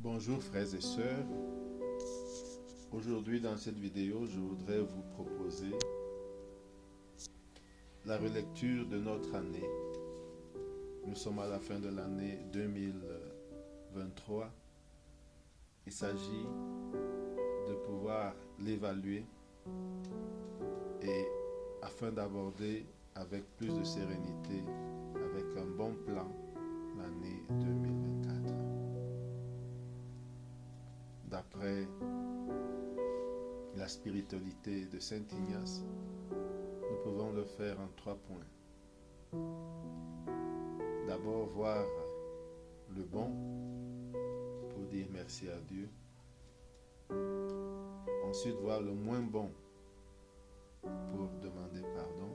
Bonjour frères et sœurs, aujourd'hui dans cette vidéo je voudrais vous proposer la relecture de notre année. Nous sommes à la fin de l'année 2023. Il s'agit de pouvoir l'évaluer et afin d'aborder avec plus de sérénité, avec un bon plan, l'année 2024. D'après la spiritualité de Saint Ignace, nous pouvons le faire en 3 points. D'abord, voir le bon pour dire merci à Dieu. Ensuite, voir le moins bon pour demander pardon.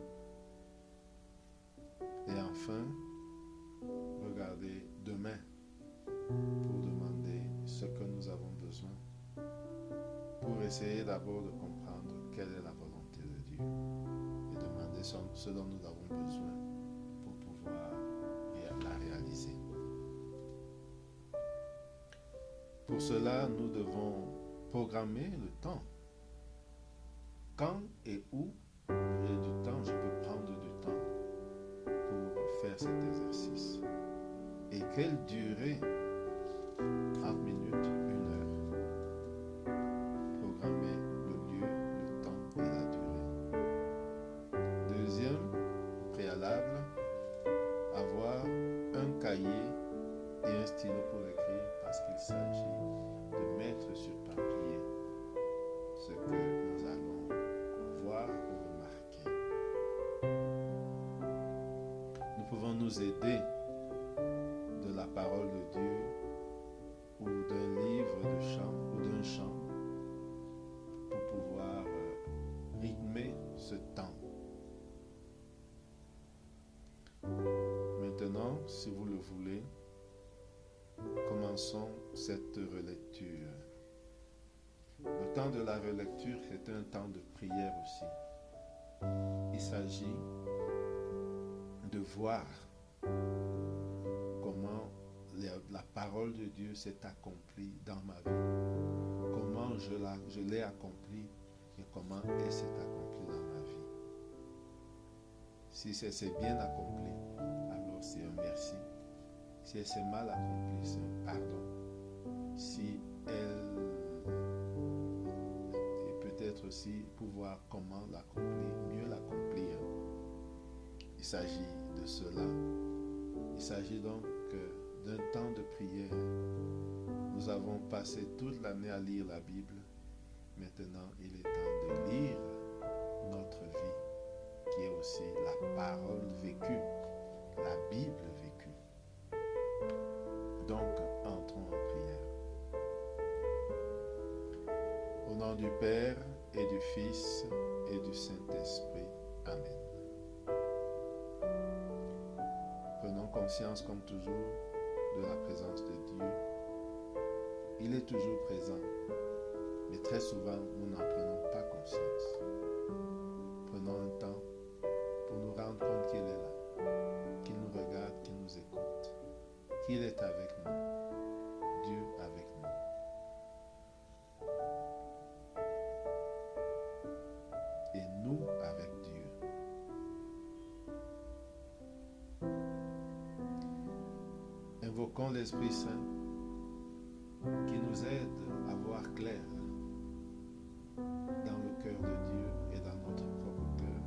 Et enfin, regarder demain pour demander ce que nous avons besoin, pour essayer d'abord de comprendre quelle est la volonté de Dieu et demander ce dont nous avons besoin pour pouvoir la réaliser. Pour cela, nous devons programmer le temps. Quand et où j'ai du temps, je peux prendre du temps pour faire cet exercice. Et quelle durée? 30 minutes, 1 heure. Programmer le lieu, le temps et la durée. Deuxième préalable, avoir un cahier et un stylo pour écrire parce qu'il s'agit de mettre sur papier ce que nous allons voir ou remarquer. Nous pouvons nous aider de la parole de Dieu ou d'un livre de chant ou d'un chant pour pouvoir rythmer ce temps. Maintenant, si vous le voulez, commençons cette relecture. Le temps de la relecture est un temps de prière aussi. Il s'agit de voir comment la parole de Dieu s'est accomplie dans ma vie, comment je l'ai accomplie et comment elle s'est accomplie dans ma vie. Si c'est bien accompli, alors c'est un merci. Si elle s'est mal accomplie, c'est un pardon. Si elle... Et peut-être aussi pouvoir comment l'accomplir, mieux l'accomplir. Il s'agit de cela. Il s'agit donc d'un temps de prière. Nous avons passé toute l'année à lire la Bible. Maintenant, il est temps de lire notre vie, qui est aussi la parole vécue, la Bible vécue. Donc, entrons en prière. Au nom du Père et du Fils et du Saint-Esprit. Amen. Prenons conscience, comme toujours, de la présence de Dieu. Il est toujours présent, mais très souvent, nous n'en prenons pas conscience. Prenons un temps pour nous rendre compte qu'il est là, qu'il nous regarde, qu'il nous écoute, qu'il est avec nous, Dieu avec nous. Et nous avec Dieu. Invoquons l'Esprit Saint qui nous aide à voir clair dans le cœur de Dieu et dans notre propre cœur,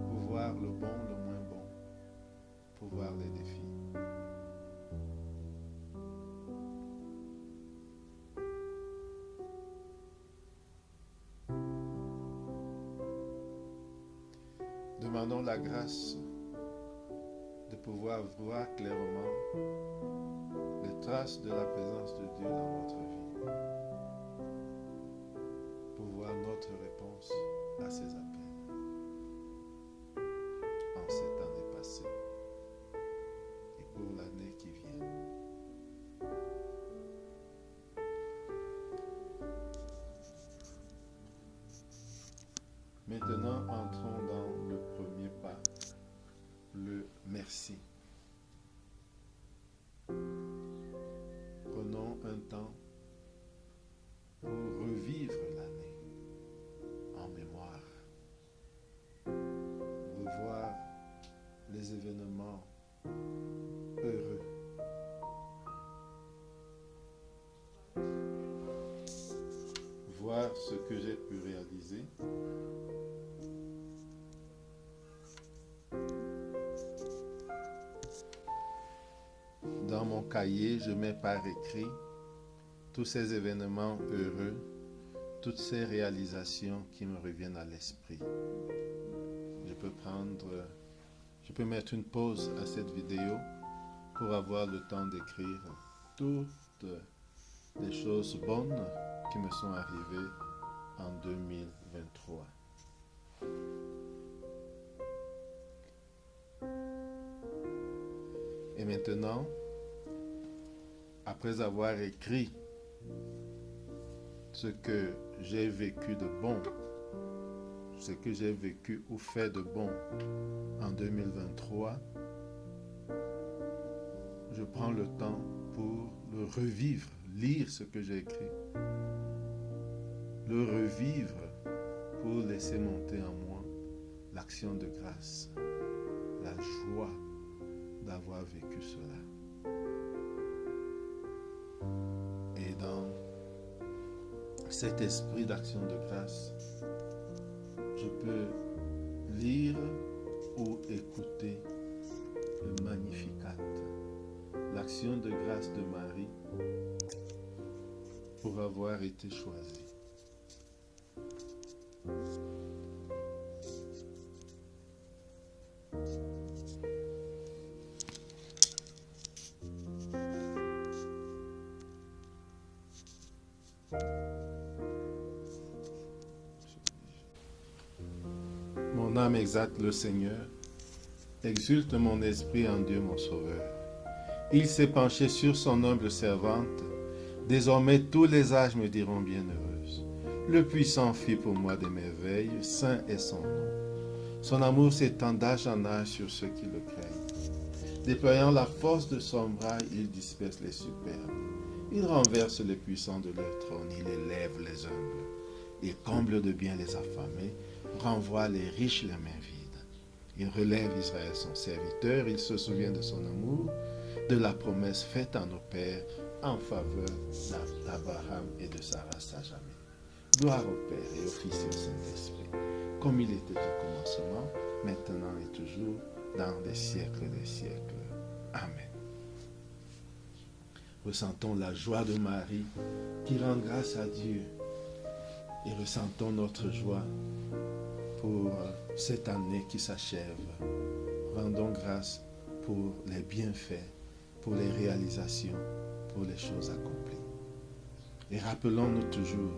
pour voir le bon, le moins bon, pour voir les défis. Demandons la grâce de pouvoir voir clairement les traces de la présence de Dieu dans notre vie, pour voir notre réponse à ses appels en cette année passée et pour l'année qui vient. Maintenant, entrons dans le premier pas, le merci. temps pour revivre l'année en mémoire, revoir les événements heureux, voir ce que j'ai pu réaliser, dans mon cahier, je mets par écrit tous ces événements heureux, toutes ces réalisations qui me reviennent à l'esprit. Je peux mettre une pause à cette vidéo pour avoir le temps d'écrire toutes les choses bonnes qui me sont arrivées en 2023. Et maintenant, après avoir écrit ce que j'ai vécu de bon, ce que j'ai vécu ou fait de bon en 2023, je prends le temps pour le revivre, lire ce que j'ai écrit, le revivre pour laisser monter en moi l'action de grâce, la joie d'avoir vécu cela. Et dans cet esprit d'action de grâce, je peux lire ou écouter le Magnificat, l'action de grâce de Marie pour avoir été choisie. Mon âme exalte le Seigneur, exulte mon esprit en Dieu mon Sauveur. Il s'est penché sur son humble servante, désormais tous les âges me diront bienheureuse. Le Puissant fit pour moi des merveilles, saint est son nom. Son amour s'étend d'âge en âge sur ceux qui le craignent. Déployant la force de son bras, il disperse les superbes. Il renverse les puissants de leur trône, il élève les humbles. Il comble de bien les affamés, renvoie les riches les mains vides. Il relève Israël son serviteur, il se souvient de son amour, de la promesse faite à nos pères en faveur d'Abraham et de sa race à jamais. Gloire au Père et au Fils et au Saint-Esprit, comme il était au commencement, maintenant et toujours, dans les siècles des siècles. Amen. Ressentons la joie de Marie qui rend grâce à Dieu et ressentons notre joie pour cette année qui s'achève. Rendons grâce pour les bienfaits, pour les réalisations, pour les choses accomplies. Et rappelons-nous toujours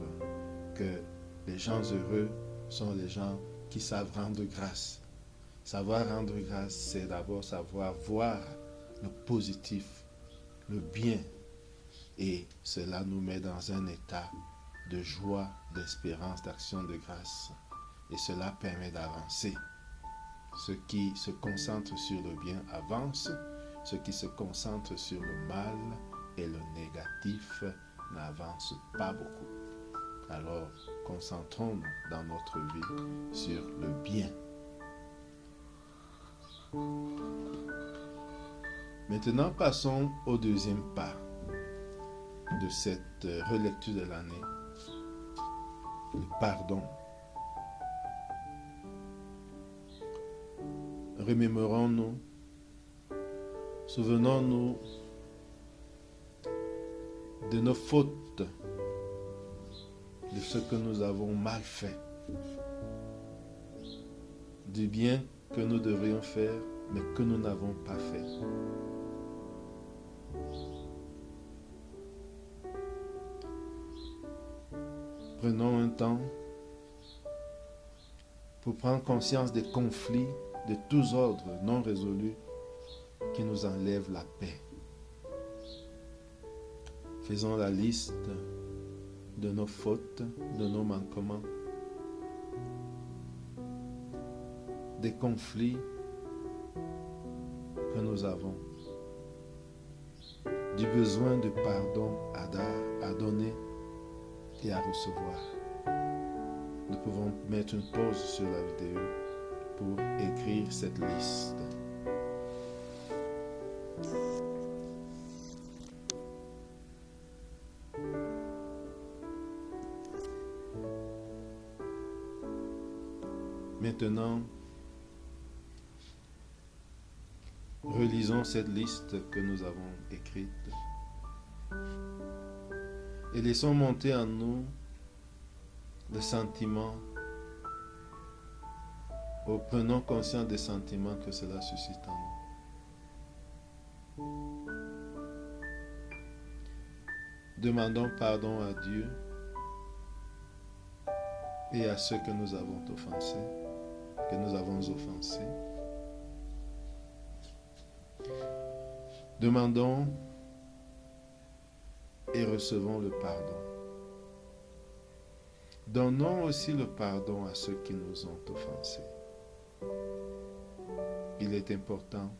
que les gens heureux sont les gens qui savent rendre grâce. Savoir rendre grâce, c'est d'abord savoir voir le positif, le bien. Et cela nous met dans un état de joie, d'espérance, d'action de grâce. Et cela permet d'avancer. Ceux qui se concentrent sur le bien avancent. Ceux qui se concentrent sur le mal et le négatif n'avancent pas beaucoup. Alors, concentrons-nous dans notre vie sur le bien. Maintenant, passons au deuxième pas de cette relecture de l'année, le pardon. Remémorons-nous, souvenons-nous de nos fautes, de ce que nous avons mal fait, du bien que nous devrions faire, mais que nous n'avons pas fait. Prenons un temps pour prendre conscience des conflits de tous ordres non résolus qui nous enlèvent la paix. Faisons la liste de nos fautes, de nos manquements, des conflits que nous avons. du besoin de pardon à donner et à recevoir. Nous pouvons mettre une pause sur la vidéo pour écrire cette liste. Maintenant, relisons cette liste que nous avons écrite et laissons monter en nous le sentiment, ou prenons conscience des sentiments que cela suscite en nous. Demandons pardon à Dieu et à ceux que nous avons offensés, Demandons et recevons le pardon. Donnons aussi le pardon à ceux qui nous ont offensés. Il est important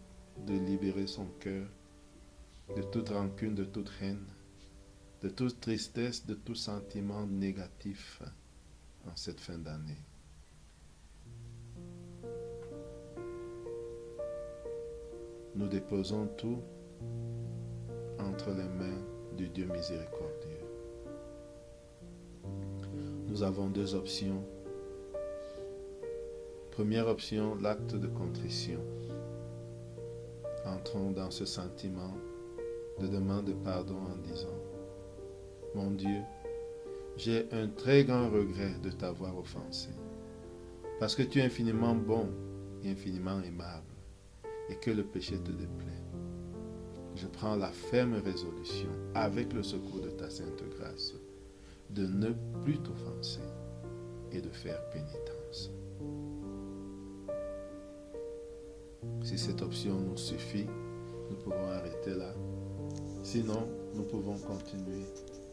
de libérer son cœur de toute rancune, de toute haine, de toute tristesse, de tout sentiment négatif en cette fin d'année. Nous déposons tout entre les mains du Dieu miséricordieux. Nous avons deux options. Première option, l'acte de contrition. Entrons dans ce sentiment de demande de pardon en disant: Mon Dieu, j'ai un très grand regret de t'avoir offensé, parce que tu es infiniment bon et infiniment aimable, et que le péché te déplaît. Je prends la ferme résolution, avec le secours de ta sainte grâce, de ne plus t'offenser et de faire pénitence. Si cette option nous suffit, nous pouvons arrêter là. Sinon, nous pouvons continuer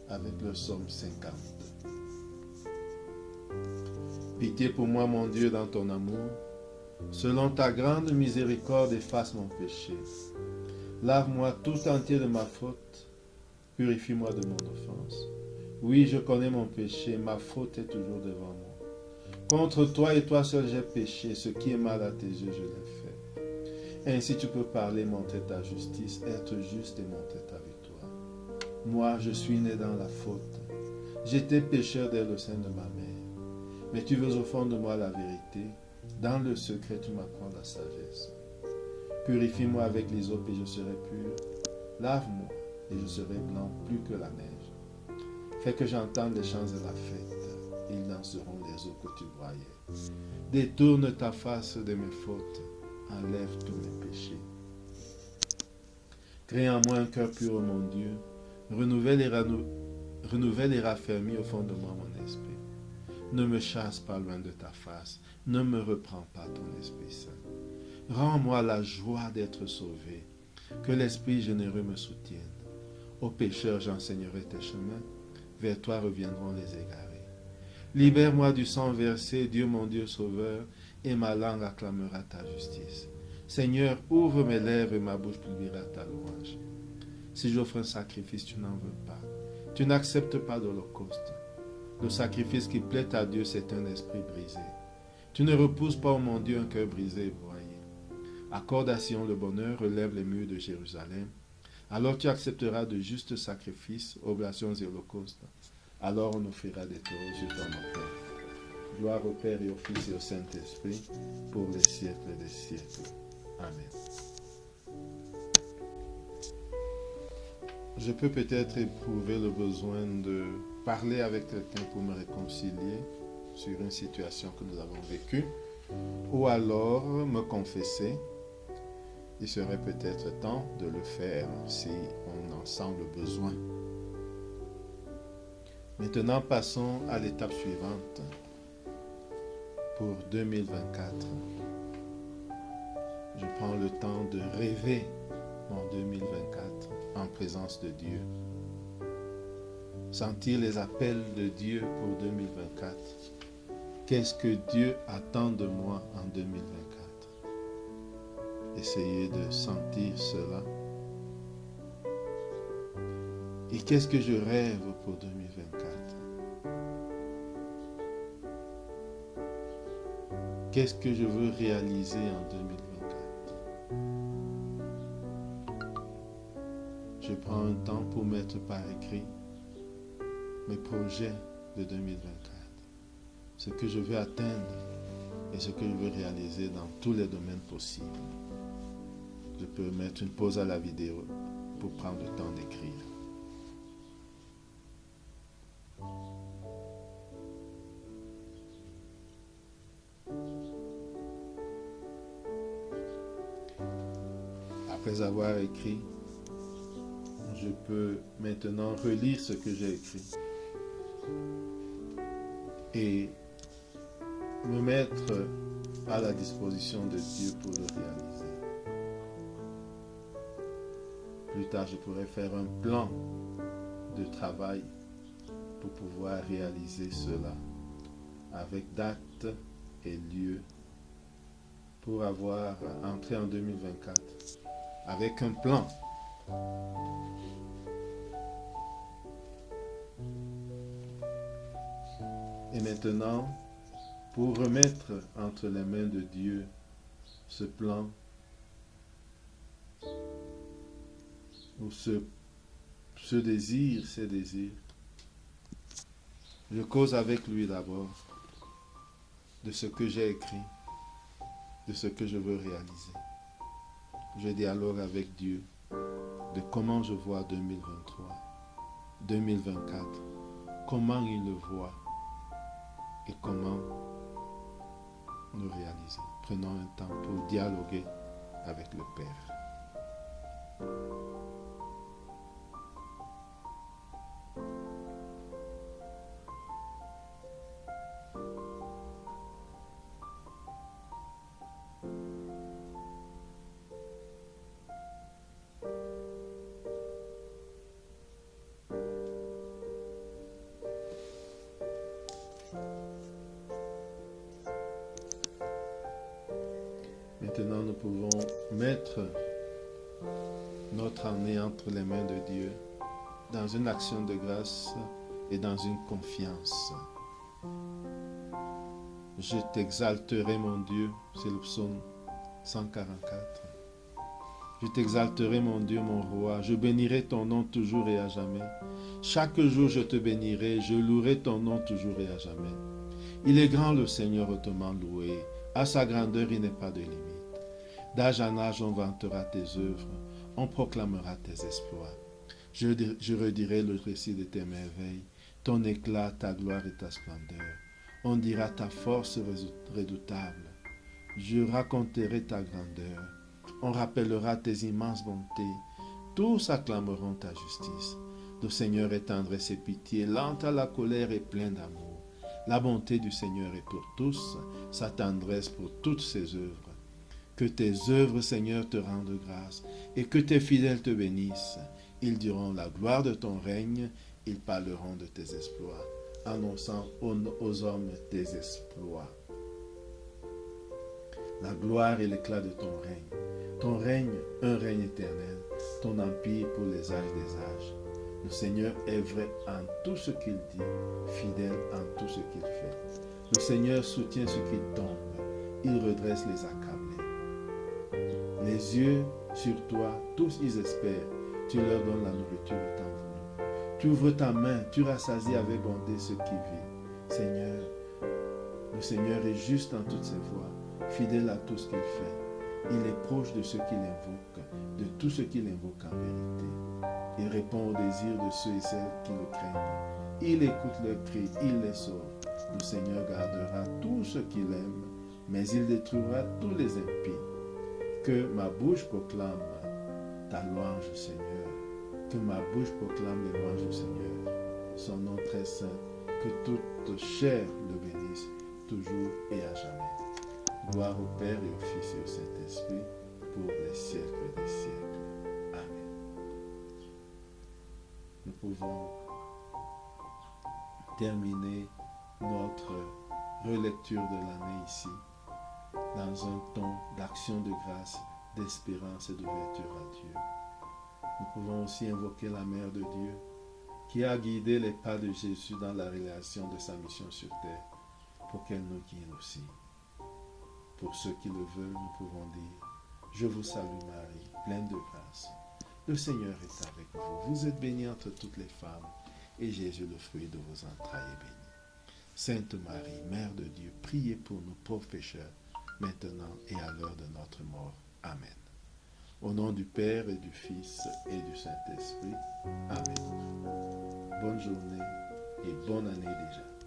avec le psaume 50. Pitié pour moi, mon Dieu, dans ton amour. Selon ta grande miséricorde, efface mon péché. Lave-moi tout entier de ma faute. Purifie-moi de mon offense. Oui, je connais mon péché, ma faute est toujours devant moi. Contre toi et toi seul j'ai péché, ce qui est mal à tes yeux, je l'ai fait. Ainsi tu peux parler, montrer ta justice, être juste et montrer ta victoire. Moi, je suis né dans la faute. J'étais pécheur dès le sein de ma mère. Mais tu veux au fond de moi la vérité. Dans le secret, tu m'apprends la sagesse. Purifie-moi avec les eaux et je serai pur. Lave-moi et je serai blanc plus que la neige. Fais que j'entende les chants de la fête. Ils danseront les eaux que tu broyais. Détourne ta face de mes fautes. Enlève tous mes péchés. Crée en moi un cœur pur, ô mon Dieu. Renouvelle et raffermis au fond de moi mon esprit. Ne me chasse pas loin de ta face. Ne me reprends pas ton Esprit Saint. Rends-moi la joie d'être sauvé. Que l'Esprit généreux me soutienne. Aux pécheurs, j'enseignerai tes chemins. Vers toi reviendront les égarés. Libère-moi du sang versé, Dieu mon Dieu sauveur, et ma langue acclamera ta justice. Seigneur, ouvre mes lèvres et ma bouche publiera ta louange. Si j'offre un sacrifice, tu n'en veux pas. Tu n'acceptes pas d'holocauste. Le sacrifice qui plaît à Dieu, c'est un esprit brisé. Tu ne repousses pas, ô mon Dieu, un cœur brisé et broyé. Accorde à Sion le bonheur, relève les murs de Jérusalem. Alors tu accepteras de justes sacrifices, oblations et holocaustes. Alors on offrira des taureaux sur ton autel. Gloire au Père et au Fils et au Saint-Esprit, pour les siècles des siècles. Amen. Je peux peut-être éprouver le besoin de parler avec quelqu'un pour me réconcilier sur une situation que nous avons vécue, ou alors me confesser. Il serait peut-être temps de le faire si on en sent le besoin. Maintenant, passons à l'étape suivante pour 2024. Je prends le temps de rêver mon 2024 en présence de Dieu. Sentir les appels de Dieu pour 2024. Qu'est-ce que Dieu attend de moi en 2024? Essayez de sentir cela Et qu'est-ce que je rêve pour 2024? Qu'est-ce que je veux réaliser en 2024? Je prends un temps pour mettre par écrit mes projets de 2024, ce que je veux atteindre et ce que je veux réaliser dans tous les domaines possibles. Je peux mettre une pause à la vidéo pour prendre le temps d'écrire. Après avoir écrit, je peux maintenant relire ce que j'ai écrit et me mettre à la disposition de Dieu pour le réaliser. Plus tard, je pourrais faire un plan de travail pour pouvoir réaliser cela avec date et lieu pour avoir entré en 2024 avec un plan. Et maintenant, pour remettre entre les mains de Dieu ce plan ou ce désir, ces désirs, je cause avec lui d'abord de ce que j'ai écrit, de ce que je veux réaliser. Je dialogue avec Dieu de comment je vois 2023, 2024, comment il le voit et comment le réaliser. Prenons un temps pour dialoguer avec le Père. Maintenant, nous pouvons mettre notre année entre les mains de Dieu dans une action de grâce et dans une confiance. Je t'exalterai, mon Dieu, c'est le psaume 144. Je t'exalterai, mon Dieu, mon roi. Je bénirai ton nom toujours et à jamais. Chaque jour, je te bénirai. Je louerai ton nom toujours et à jamais. Il est grand, le Seigneur, hautement loué. À sa grandeur, il n'est pas de limite. D'âge en âge, on vantera tes œuvres. On proclamera tes exploits. Je redirai le récit de tes merveilles, ton éclat, ta gloire et ta splendeur. On dira ta force redoutable. Je raconterai ta grandeur. On rappellera tes immenses bontés. Tous acclameront ta justice. Le Seigneur est tendresse et pitié, lent à la colère et plein d'amour. La bonté du Seigneur est pour tous, sa tendresse pour toutes ses œuvres. Que tes œuvres, Seigneur, te rendent grâce et que tes fidèles te bénissent. Ils diront la gloire de ton règne, ils parleront de tes exploits, annonçant aux hommes tes exploits. La gloire et l'éclat de ton règne. Ton règne, un règne éternel, ton empire pour les âges des âges. Le Seigneur est vrai en tout ce qu'il dit, fidèle en tout ce qu'il fait. Le Seigneur soutient ceux qui tombent, il redresse les accablés. Les yeux sur toi, tous ils espèrent, tu leur donnes la nourriture au temps voulu. Tu ouvres ta main, tu rassasies avec bonté ceux qui vivent. Seigneur, le Seigneur est juste en toutes ses voies, fidèle à tout ce qu'il fait. Il est proche de ceux qui l'invoquent, de tous ceux qui l'invoquent en vérité. Il répond aux désirs de ceux et celles qui le craignent. Il écoute leurs cris, il les sauve. Le Seigneur gardera tous ceux qu'il aime, mais il détruira tous les impies. Que ma bouche proclame ta louange, Seigneur. Que ma bouche proclame les louanges du Seigneur. Son nom très saint, que toute chair le bénisse, toujours et à jamais. Gloire au Père et au Fils et au Saint-Esprit, pour les siècles des siècles. Amen. Nous pouvons terminer notre relecture de l'année ici, dans un ton d'action de grâce, d'espérance et d'ouverture à Dieu. Nous pouvons aussi invoquer la Mère de Dieu qui a guidé les pas de Jésus dans la réalisation de sa mission sur terre, pour qu'elle nous guide aussi. Pour ceux qui le veulent, nous pouvons dire, je vous salue Marie, pleine de grâce. Le Seigneur est avec vous. Vous êtes bénie entre toutes les femmes, et Jésus, le fruit de vos entrailles, est béni. Sainte Marie, Mère de Dieu, priez pour nous pauvres pécheurs, maintenant et à l'heure de notre mort. Amen. Au nom du Père et du Fils et du Saint-Esprit. Amen. Bonne journée et bonne année déjà.